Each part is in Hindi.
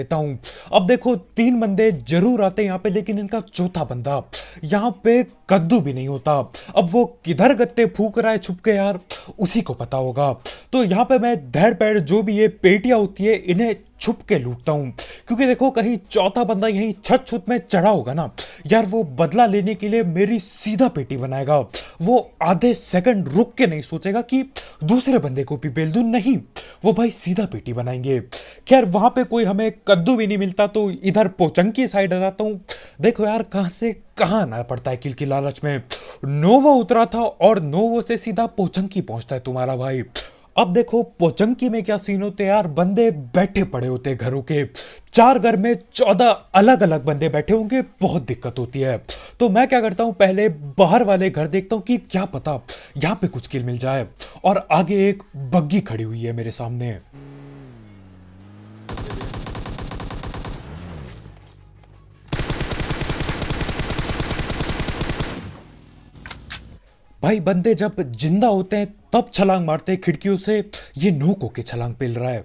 देता हूं। अब देखो 3 बंदे जरूर आते हैं यहाँ पे, लेकिन इनका चौथा बंदा यहाँ पे कद्दू भी नहीं होता। अब वो किधर गत्ते फूक रहा है छुप के यार, उसी को पता होगा। तो यहाँ पे मैं धड़ पैड़ जो भी ये पेटियां होती है इन्हें छुप के लूटता हूं, क्योंकि देखो कहीं चौथा बंदा यहीं छत छुत में चढ़ा होगा ना यार, वो बदला लेने के लिए मेरी सीधा पेटी बनाएगा। वो आधे सेकंड रुक के नहीं सोचेगा कि दूसरे बंदे को भी बेल दूं, नहीं, वो भाई सीधा पेटी बनाएंगे। खैर वहां पे कोई हमें कद्दू भी नहीं मिलता, तो इधर पोचंकी साइड आ जाता हूं। देखो यार कहां से कहां आना पड़ता है किल की लालच में। नोवो उतरा था और नोवो से सीधा पोचंकी पहुंचता है तुम्हारा भाई। अब देखो पोचंकी में क्या सीन होते हैं यार, बंदे बैठे पड़े होते हैं घरों के। 4 घर में 14 अलग अलग बंदे बैठे होंगे, बहुत दिक्कत होती है। तो मैं क्या करता हूं, पहले बाहर वाले घर देखता हूं कि क्या पता यहां पे कुछ किल मिल जाए। और आगे एक बग्गी खड़ी हुई है मेरे सामने। भाई बंदे जब जिंदा होते हैं तब छलांग मारते हैं खिड़कियों से, ये नोक होके छलांग पेल रहा है।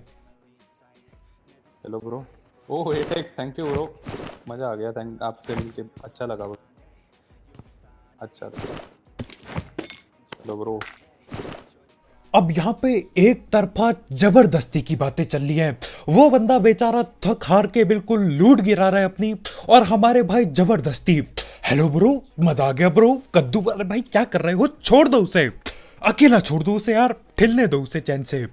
Hello bro. ओह एटेक्स, थैंक यू ब्रो। मजा आ गया, थैंक आपसे मिलके अच्छा लगा ब्रो। अच्छा लगा। Hello bro. अब यहाँ पे एक तरफा जबरदस्ती की बातें चल रही हैं। वो बंदा बेचारा थक हार के बिल्कुल लूट गिरा रहा है अपनी, और हमारे भाई जबरदस्ती, हेलो ब्रो, मजा आ गया ब्रो, कद्दू वाले भाई क्या कर रहे हो, छोड़ दो उसे, अकेला छोड़ दो उसे यार, ठिलने दो उसे चैन से।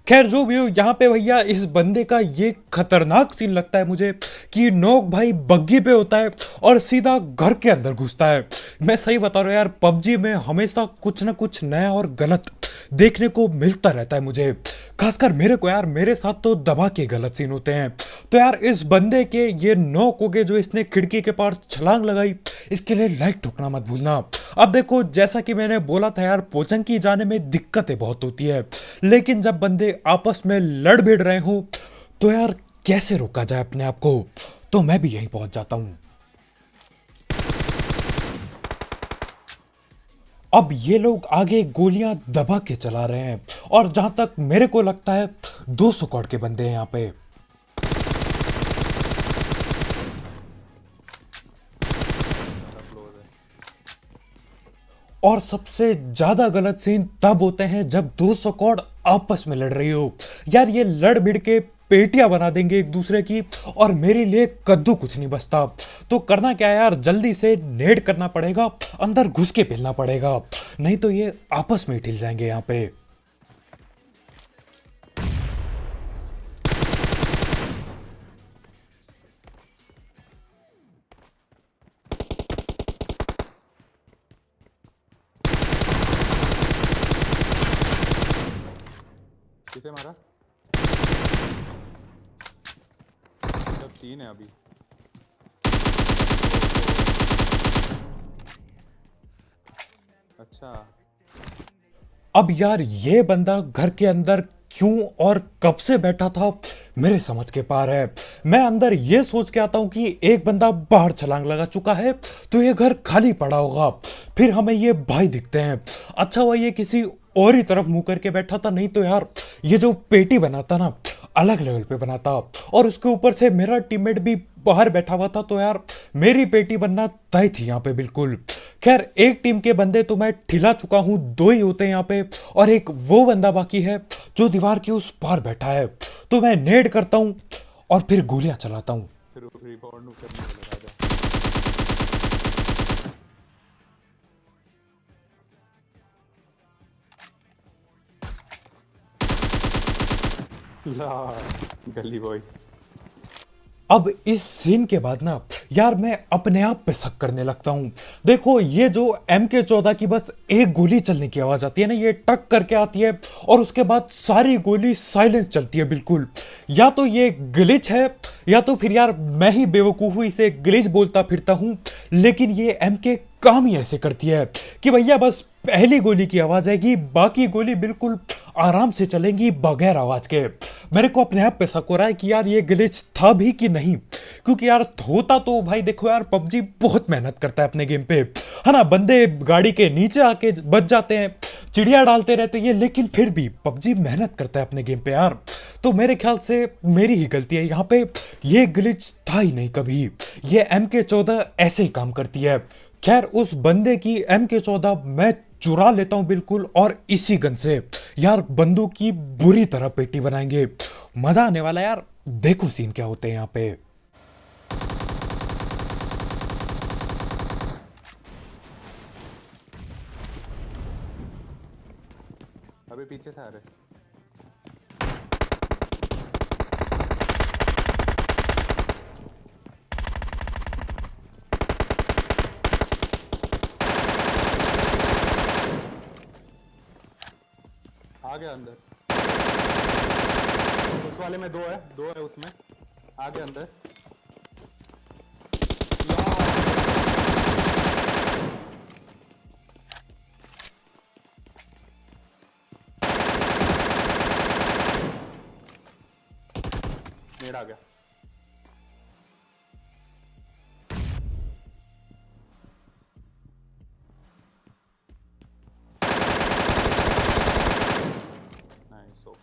खैर जो भी हो, यहाँ पे भैया इस बंदे का ये खतरनाक सीन लगता है मुझे कि नोक भाई बग्गी पे होता है और सीधा घर के अंदर घुसता है। मैं सही बता रहा हूँ यार, पबजी में हमेशा कुछ ना कुछ नया और गलत देखने को मिलता रहता है मुझे, खासकर मेरे को यार, मेरे साथ तो दबा के गलत सीन होते हैं। तो यार इस बंदे के ये नोक हो गए जो इसने खिड़की के पास छलांग लगाई, इसके लिए लाइक ठोकना मत भूलना। अब देखो जैसा कि मैंने बोला था यार, पोचंकी जाने में दिक्कतें बहुत होती है, लेकिन जब बंदे आपस में लड़ भिड़ रहे हो तो यार कैसे रोका जाए अपने आप को, तो मैं भी यहीं पहुंच जाता हूं। अब ये लोग आगे गोलियां दबा के चला रहे हैं, और जहां तक मेरे को लगता है 200 कौड़ के बंदे हैं यहां पे। क्लोज है। और सबसे ज्यादा गलत सीन तब होते हैं जब 200 कौड़ आपस में लड़ रही हो यार, ये लड़ भिड़ के पेटियां बना देंगे एक दूसरे की, और मेरे लिए कद्दू कुछ नहीं बचता। तो करना क्या है यार, जल्दी से नेड करना पड़ेगा, अंदर घुस के पेलना पड़ेगा, नहीं तो ये आपस में ही ठिल जाएंगे यहाँ पे। किसे मारा? जब 3 है अभी। अच्छा। अब यार ये बंदा घर के अंदर क्यों और कब से बैठा था मेरे समझ के पार है। मैं अंदर ये सोच के आता हूं कि एक बंदा बाहर छलांग लगा चुका है, तो ये घर खाली पड़ा होगा। फिर हमें ये भाई दिखते हैं, अच्छा हुआ ये किसी और ही तरफ मुंह करके बैठा था, नहीं तो यार ये जो पेटी बनाता ना अलग लेवल पे बनाता, और उसके ऊपर से मेरा टीममेट भी बाहर बैठा हुआ था, तो यार मेरी पेटी बनना तय थी यहाँ पे बिल्कुल। खैर एक टीम के बंदे तो मैं ठिला चुका हूं, 2 ही होते हैं यहाँ पे, और एक वो बंदा बाकी है जो दीवार के उस पार बैठा है। तो मैं नेड करता हूं और फिर गोलियां चलाता हूं। फिर रिकॉर्ड करने वाला राजा। ला गली बॉय। अब इस सीन के बाद ना यार मैं अपने आप पे शक करने लगता हूं। देखो ये जो MK14 की बस एक गोली चलने की आवाज आती है ना, ये टक करके आती है और उसके बाद सारी गोली साइलेंस चलती है बिल्कुल। या तो ये ग्लिच है, या तो फिर यार मैं ही बेवकूफ हूं इसे ग्लिच बोलता फिरता हूं, लेकिन ये MK काम ही ऐसे करती है कि भैया बस पहली गोली की आवाज आएगी, बाकी गोली बिल्कुल आराम से चलेंगी बगैर आवाज के। मेरे को अपने आप पे शक हो रहा है कि यार ये ग्लिच था भी कि नहीं, क्योंकि यार होता तो भाई देखो यार पबजी बहुत मेहनत करता है अपने गेम पे, है ना। बंदे गाड़ी के नीचे आके बच जाते हैं, चिड़िया डालते रहते हैं, लेकिन फिर भी पबजी मेहनत करता है अपने गेम पे यार। तो मेरे ख्याल से मेरी ही गलती है यहाँ पे। ये ग्लिच था ही नहीं कभी। ये MK14 ऐसे ही काम करती है। खैर उस बंदे की MK14 मैं चुरा लेता हूं बिल्कुल, और इसी गन से यार बंदूक की बुरी तरह पेटी बनाएंगे। मजा आने वाला है यार। देखो सीन क्या होते हैं यहाँ पे। अबे पीछे से आ रहे। आ गया अंदर। उस वाले में दो है उसमें। आ गया अंदर। नेड आ गया। नाइस।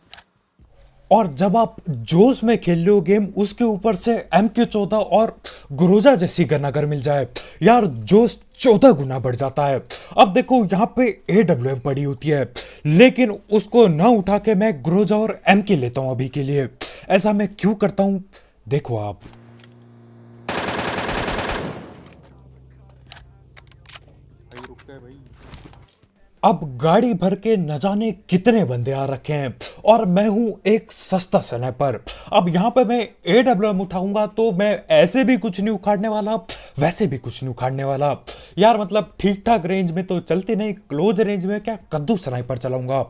और जब आप जोश में खेल रहे हो गेम, उसके ऊपर से MK14 और ग्रोजा जैसी गन अगर मिल जाए यार, जोश 14 गुना बढ़ जाता है। अब देखो यहाँ पे AWM पड़ी होती है, लेकिन उसको ना उठा के मैं ग्रोजा और MK लेता हूं अभी के लिए। ऐसा मैं क्यों करता हूं, देखो आप। भाई रुक गए भाई। अब गाड़ी भर के न जाने कितने बंदे आ रखे हैं, और मैं हूं एक सस्ता स्नाइपर। अब यहां पे मैं AWM उठाऊंगा तो मैं ऐसे भी कुछ नहीं उखाड़ने वाला, वैसे भी कुछ नहीं उखाड़ने वाला यार। मतलब ठीक ठाक रेंज में तो चलती नहीं, क्लोज रेंज में क्या कद्दू स्नाइपर चलाऊंगा।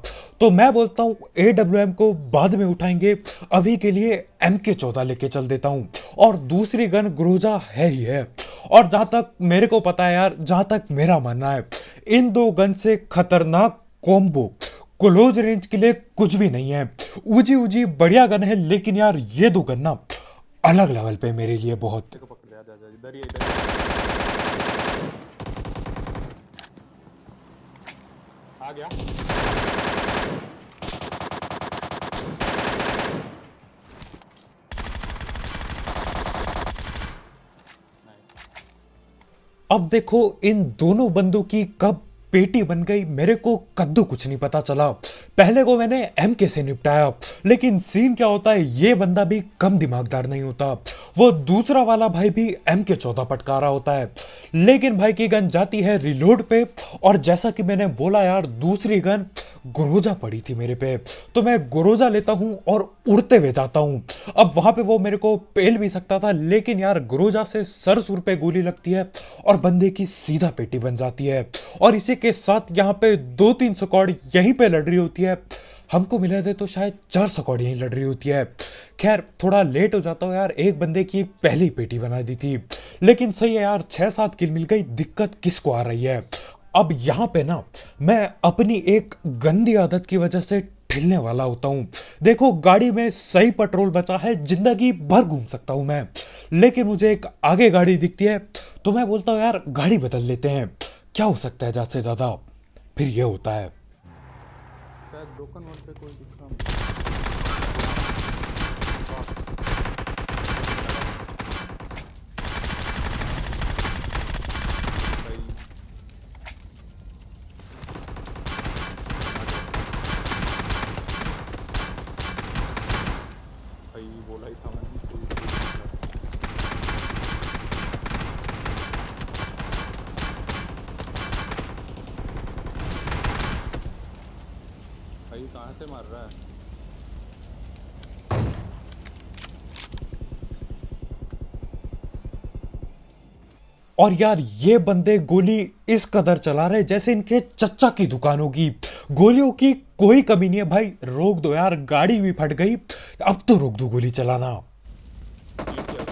तो मैं बोलता हूं AWM को बाद में उठाएंगे, अभी के लिए MK14 लेके चल देता हूं। और दूसरी गन ग्रोजा है ही है। और जहां तक मेरे को पता है यार, जहां तक मेरा मानना है, इन दो गन से खतरनाक कॉम्बो क्लोज रेंज के लिए कुछ भी नहीं है। ऊजी ऊजी बढ़िया गन है, लेकिन यार ये दो गन ना अलग लेवल पे मेरे लिए बहुत। देखो पकड़ लिया। जा इधर ही आ गया। अब देखो इन दोनों बंदों की कब पेटी बन गई, मेरे को कद्दू कुछ नहीं पता चला। पहले को मैंने MK से निपटाया, लेकिन सीन क्या होता है, ये बंदा भी कम दिमागदार नहीं होता। वो दूसरा वाला भाई भी MK14 पटका रहा होता है, लेकिन भाई की गन जाती है रिलोड पे। और जैसा कि मैंने बोला यार, दूसरी गन ग्रोजा पड़ी थी मेरे पे, तो मैं ग्रोजा लेता हूं और उड़ते हुए जाता हूं। अब वहां पे वो मेरे को पेल भी सकता था, लेकिन यार ग्रोजा से सर सुर पे गोली लगती है और बंदे की सीधा पेटी बन जाती है। और इसी के साथ यहाँ पे 2-3 स्क्वाड यहीं पे लड़ रही होती है। हमको मिला दे तो शायद 4 स्क्वाड यहीं लड़ रही होती है। खैर थोड़ा लेट हो जाता हूँ यार, एक बंदे की पहली पेटी बना दी थी, लेकिन सही है यार, 6-7 किल मिल गई। दिक्कत किसको आ रही है। अब यहाँ पे ना मैं अपनी एक गंदी आदत की वजह से ठिलने वाला होता हूँ। देखो गाड़ी में सही पेट्रोल बचा है, जिंदगी भर घूम सकता हूँ मैं, लेकिन मुझे एक आगे गाड़ी दिखती है तो मैं बोलता हूँ यार गाड़ी बदल लेते हैं, क्या हो सकता है ज्यादा से ज्यादा। फिर ये होता है। शायद ब्रोकन वर्ड पे कोई दिखा मुझे। भाई भाई बोला ही था मैंने कोई भाई कहाँ से मार रहा है। और यार ये बंदे गोली इस कदर चला रहे जैसे इनके चच्चा की दुकान होगी। गोलियों की कोई कमी नहीं है भाई। रोक दो यार, गाड़ी भी फट गई, अब तो रोक दो गोली चलाना। ये क्या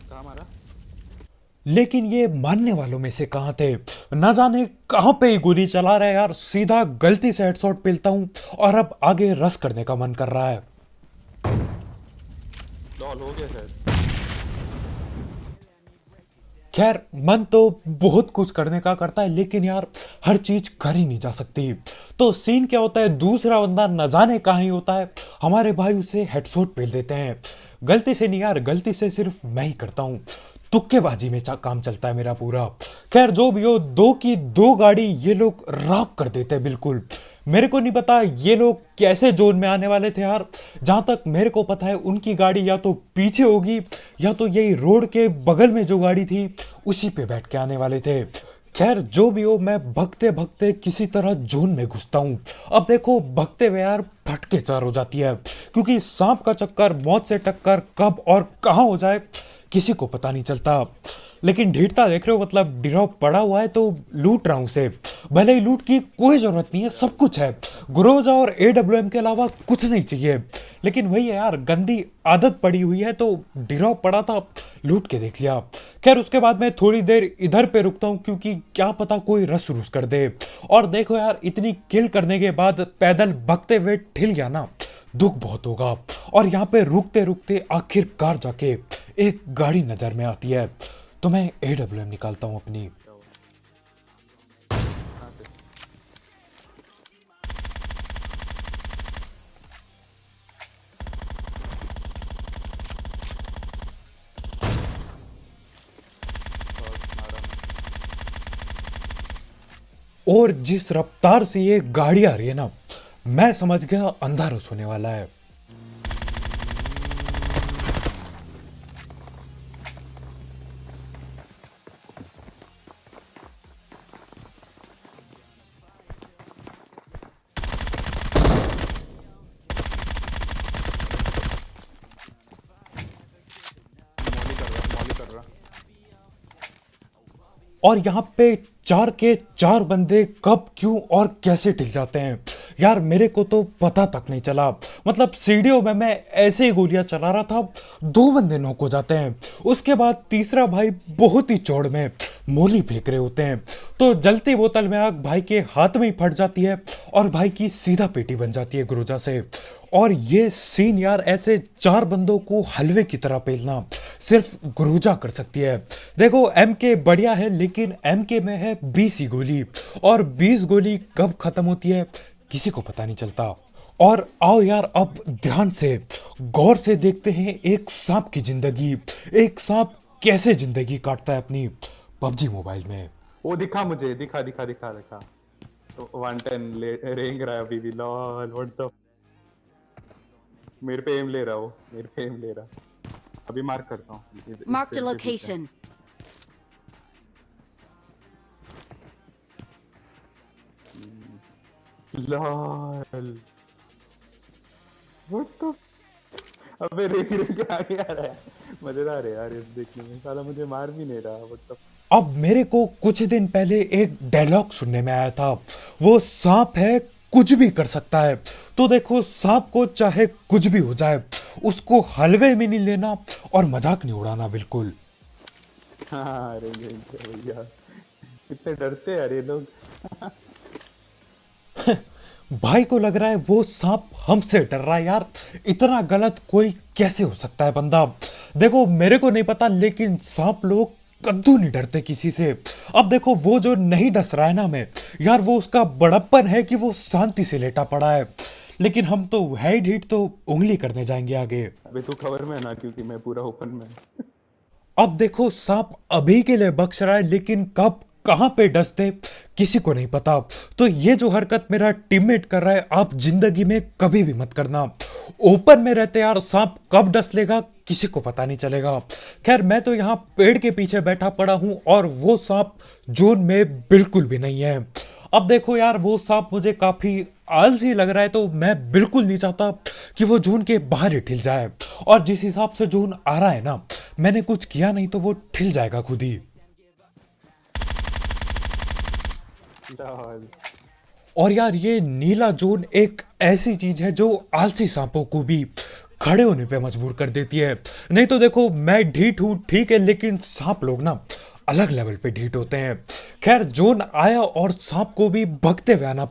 कहाँ मारा। लेकिन ये मानने वालों में से कहां थे, ना जाने कहां पे ये गोली चला रहा है यार। सीधा गलती से हेडशॉट पेलता हूं, और अब आगे रस करने का मन कर रहा है। लॉल हो गया शायद। खैर मन तो बहुत कुछ करने का करता है, लेकिन यार हर चीज कर ही नहीं जा सकती। तो सीन क्या होता है, दूसरा बंदा न जाने कहाँ ही होता है, हमारे भाई उसे हेडशॉट पेल देते हैं। गलती से नहीं यार, गलती से सिर्फ मैं ही करता हूँ, तुक्केबाजी में काम चलता है मेरा पूरा। खैर जो भी हो, दो की दो गाड़ी ये लोग रॉक कर देते हैं बिल्कुल। मेरे को नहीं पता ये लोग कैसे जोन में आने वाले थे यार। जहां तक मेरे को पता है उनकी गाड़ी या तो पीछे होगी, या तो यही रोड के बगल में जो गाड़ी थी उसी पे बैठ के आने वाले थे। खैर जो भी हो, मैं भगते भगते किसी तरह जोन में घुसता हूँ। अब देखो भगते हुए यार फटके चार हो जाती है, क्योंकि सांप का चक्कर, मौत से टक्कर कब और कहाँ हो जाए किसी को पता नहीं चलता। लेकिन ढीठता देख रहे हो, मतलब ड्रॉप पड़ा हुआ है तो लूट रहा हूं उसे। भले ही लूट की कोई जरूरत नहीं है, सब कुछ है, ग्रोजा और एडब्ल्यूएम के अलावा कुछ नहीं चाहिए। लेकिन वही है यार, गंदी आदत पड़ी हुई है, तो ड्रॉप पड़ा था, लूट के देख लिया। खैर उसके बाद मैं थोड़ी देर इधर पे रुकता हूँ, क्योंकि क्या पता कोई रस रुस कर दे। और देखो यार, इतनी किल करने के बाद पैदल भगते हुए ठिल गया ना, दुख बहुत होगा। और यहाँ पे रुकते रुकते आखिरकार जाके एक गाड़ी नजर में आती है, तो मैं एडब्ल्यूएम निकालता हूँ अपनी। कहाँ से? और मारा और जिस रफ्तार से ये गाड़ी आ रही है ना, मैं समझ गया अंधार होने वाला है। मौली कर रहा। और यहाँ पे चार के चार बंदे कब क्यों और कैसे टिक जाते हैं यार, मेरे को तो पता तक नहीं चला। मतलब सीढ़ियों में मैं ऐसे ही गोलियां चला रहा था, दो बंदे नॉक हो जाते हैं। उसके बाद तीसरा भाई बहुत ही चौड़ में मोली फेंक रहे होते हैं, तो जलती बोतल में आग भाई के हाथ में ही फट जाती है, और भाई की सीधा पेटी बन जाती है ग्रोजा से। और ये सीन यार, ऐसे चार बंदों को हलवे की तरह पेलना सिर्फ गुरुजा कर सकती है। देखो एमके बढ़िया है, लेकिन एमके में है 20 ही गोली, और 20 गोली कब खत्म होती है किसी को पता नहीं चलता। और आओ यार, अब ध्यान से गौर से देखते हैं एक सांप की जिंदगी। एक सांप कैसे जिंदगी काटता है अपनी पबजी मोबाइल में। वो दिखा मुझे, दिखा दिखा दिखा दिखा। तो 110 रेंग रहा है अभी भी। लॉल व्हाट द, मेरे पे एम ले रहा हो, मेरे पे एम ले रहा। अभी मार्क करता हूँ। Marked a location. Lol what the, अबे रेंग रेंग के आगे आ रहा है। मजेदार है यार ये देखने में, साला मुझे मार भी नहीं रहा। व्हाट द, अब मेरे को कुछ दिन पहले एक डायलॉग सुनने में आया था, वो सांप है कुछ भी कर सकता है। तो देखो सांप को चाहे कुछ भी हो जाए, उसको हलवे में नहीं लेना और मजाक नहीं उड़ाना बिल्कुल। हाँ रेंग रेंग के भैया, कितने डरते हैं यार ये लोग। भाई को लग रहा है वो सांप हमसे डर रहा है यार, इतना गलत कोई कैसे हो सकता है बंदा। देखो मेरे को नहीं पता, लेकिन सांप लोग कद्दू नहीं डरते किसी से। अब देखो वो जो नहीं डस रहा है ना मैं यार, वो उसका बड़प्पन है कि वो शांति से लेटा पड़ा है, लेकिन हम तो है ही ढीठ, तो उंगली करने जाएंगे आगे। अबे तू खबर में है ना, क्योंकि मैं पूरा ओपन में। अब देखो सांप अभी के लिए बख्श रहा है, लेकिन कब कहां पे डस दे किसी को नहीं पता। तो ये जो हरकत मेरा टीममेट कर रहा है, आप जिंदगी में कभी भी मत करना। ओपन में रहते यार, सांप कब डस लेगा किसी को पता नहीं चलेगा। खैर मैं तो यहाँ पेड़ के पीछे बैठा पड़ा हूं, और वो सांप जोन में बिल्कुल भी नहीं है। अब देखो यार, वो सांप मुझे काफी आलसी लग रहा है, तो मैं बिल्कुल नहीं चाहता कि वो जून के बाहर ही ठिल जाए। और जिस हिसाब से जून आ रहा है ना, मैंने कुछ किया नहीं तो वो ठिल जाएगा खुद ही। लॉल और यार ये नीला जोन एक ऐसी चीज है जो आलसी सांपों को भी खड़े होने पे मजबूर कर देती है। नहीं तो देखो मैं ढीठ हूं ठीक है, लेकिन सांप लोग ना अलग लेवल पे ढीठ होते हैं। खैर जोन आया और सांप को भी भगते हुए आना